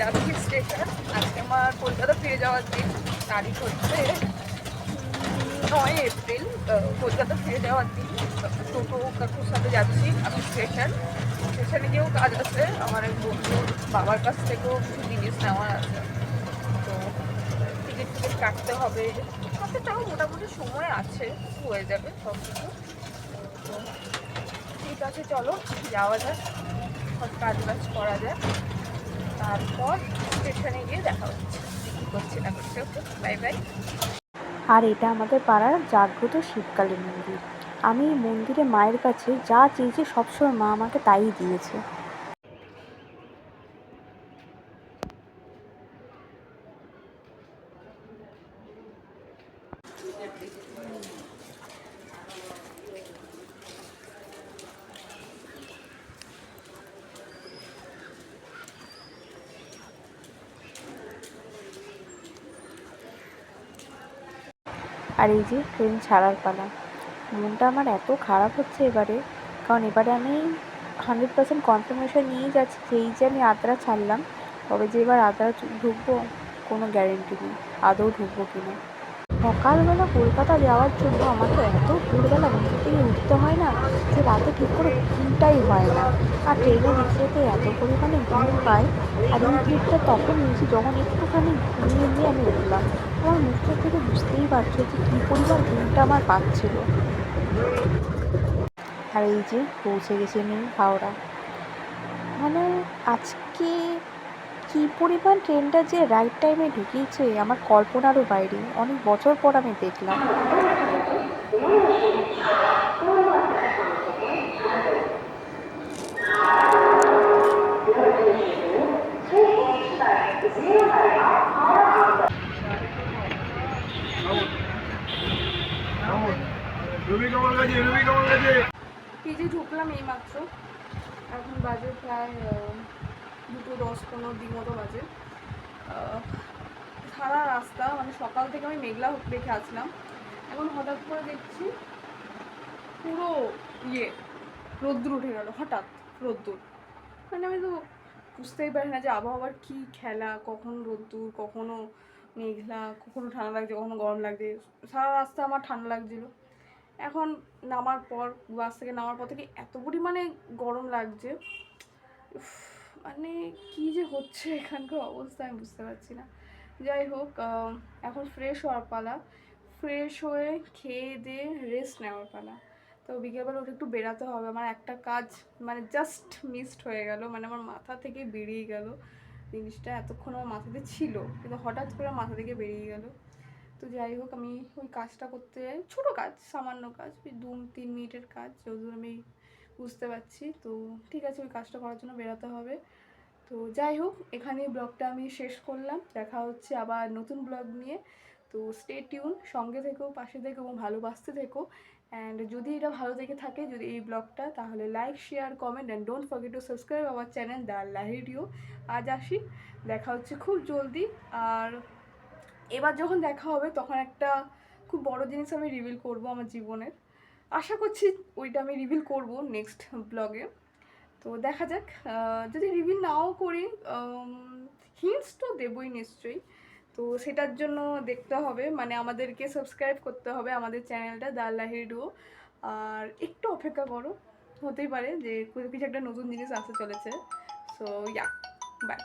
যাচ্ছি স্টেশন। আজকে আমার কলকাতা ফিরে যাওয়ার দিন। তারিখ হচ্ছে 9 এপ্রিল। কলকাতা ফিরে যাওয়ার দিন। টোটো কাকুর সাথে যাচ্ছি আমি স্টেশনে গিয়েও কাজ আছে। আমার এক বন্ধুর বাবার কাছ থেকেও কিছু জিনিস নেওয়ার আছে, তো টিকিট কাটতে হবে। হাতে তাও মোটামুটি সময় আছে, হয়ে যাবে সব কিছু। তো ঠিক আছে, চলো যাওয়া যাক, সব কাজ বাজ করা যাক, তারপর স্টেশনে গিয়ে দেখা হচ্ছে কী করছে না করছে। ওকে, বাই বাই। আর এটা আমাদের পাড়ার জাগ্রত শিবকালী মন্দির। আমি এই মন্দিরে মায়ের কাছে যা চেয়েছি সবসময় মা আমাকে তাই দিয়েছে। আর এই যে ট্রেন ছাড়ার পালা, মনটা আমার এত খারাপ হচ্ছে এবারে, কারণ এবারে আমি 100% কনফার্মেশন নিয়েই যাচ্ছি যে এই যে আমি আদ্রা ছাড়লাম, তবে যে এবার আদ্রা ঢুকবো কোনো গ্যারেন্টি নেই আদৌ ঢুকবো কিনা। সকালবেলা কলকাতা যাওয়ার জন্য আমাকে এত ভোরবেলা ঘুম থেকে উঠতে হয় না যে রাতে ঠিক করে ঘুমটাই হয় না। আর ট্রেনে যেতে এত পরিমাণে ঘুম পাই। আর এই ট্রিপটা তখন নিয়েছি যখন একটুখানি ঘুমিয়ে নিয়ে আমি উঠলাম। আমার মুখটা থেকে বুঝতেই পারছো যে কী পরিমাণ ঘুমটা আমার পাচ্ছিল। আর এই যে পৌঁছে গেছি আমি হাওড়া। মানে আজকে কী পরিমাণ ট্রেনটা যে রাইট টাইমে ঢুকিয়েছে আমার কল্পনারও বাইরে, অনেক বছর পর আমি দেখলাম। পিজি ঢুকলাম এইমাত্র, এখন বাজে প্রায় 2:10-15 মতো বাজে। সারা রাস্তা মানে সকাল থেকে আমি মেঘলা দেখে আসলাম, এখন হঠাৎ করে দেখছি পুরো রোদ্দুর উঠে গেল। হঠাৎ রোদ্দুর, মানে আমি তো বুঝতেই পারি না যে আবহাওয়ার কী খেলা, কখন রোদ্দুর, কখনো মেঘলা, কখনো ঠান্ডা লাগছে, কখনো গরম লাগছে। সারা রাস্তা আমার ঠান্ডা লাগছিল। এখন নামার পর, বাস থেকে নামার পর থেকে এত পরিমাণে গরম লাগছে, মানে কী যে হচ্ছে এখানকার অবস্থা আমি বুঝতে পারছি না। যাই হোক, এখন ফ্রেশ হওয়ার পালা। ফ্রেশ হয়ে খেয়ে দিয়ে রেস্ট নেওয়ার পালা। তো বিকেলবেলা উঠে একটু বেরাতে হবে। আমার একটা কাজ মানে জাস্ট মিসড হয়ে গেল, মানে আমার মাথা থেকে বেরিয়ে গেল জিনিসটা। এতক্ষণ আমার মাথাতে ছিল কিন্তু হঠাৎ করে মাথা থেকে বেরিয়ে গেল। তো যাই হোক, আমি ওই কাজটা করতে যাই, ছোটো কাজ, সামান্য কাজ, ওই 2-3 মিনিটের কাজ, যতদূর আমি বুঝতে পারছি। তো ঠিক আছে, ওই কাজটা করার জন্য বেরোতে হবে। তো যাই হোক, এখানেই ব্লগটা আমি শেষ করলাম। দেখা হচ্ছে আবার নতুন ব্লগ নিয়ে। তো স্টে টিউন, সঙ্গে থেকো, পাশে থেকো এবং ভালোবাসতে থেকো। অ্যান্ড যদি এটা ভালো থেকে থাকে, যদি এই ব্লগটা, তাহলে like, share, comment and don't forget to subscribe our channel the লাহিড়িও। আজ আসি, দেখা হচ্ছে খুব জলদি। আর এবার যখন দেখা হবে তখন একটা খুব বড় জিনিস আমি রিভিল করব আমার জীবনের। আশা করছি ওইটা আমি রিভিল করব নেক্সট ব্লগে। তো দেখা যাক, যদি রিভিল নাও করি, হিন্টস তো দেবই নিশ্চয়ই। তো সেটার জন্য দেখতে হবে, মানে আমাদেরকে সাবস্ক্রাইব করতে হবে আমাদের চ্যানেলটা দ্য লাহিড়ি ডুও। আর একটু অপেক্ষা করো, হতেই পারে যে কিছু একটা নতুন জিনিস আসতে চলেছে। So yeah, by.